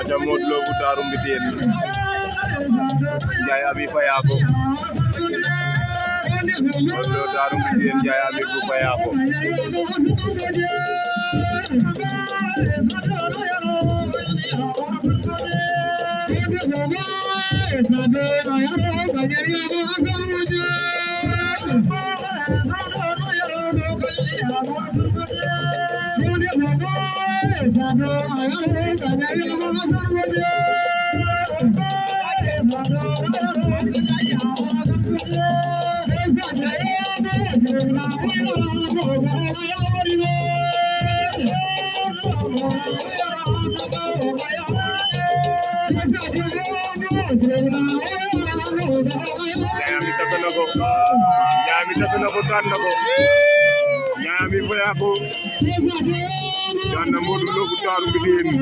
aca Modou Lo bu Darou Mbitene Ndiaye Abi Fayako Modou Lo Darou Mbitene Ndiaye Abi bu Fayako Ndiaye takk na ko daan na ko Ndiaye Abi Fayako daan na Modou Lo bu Darou Mbitene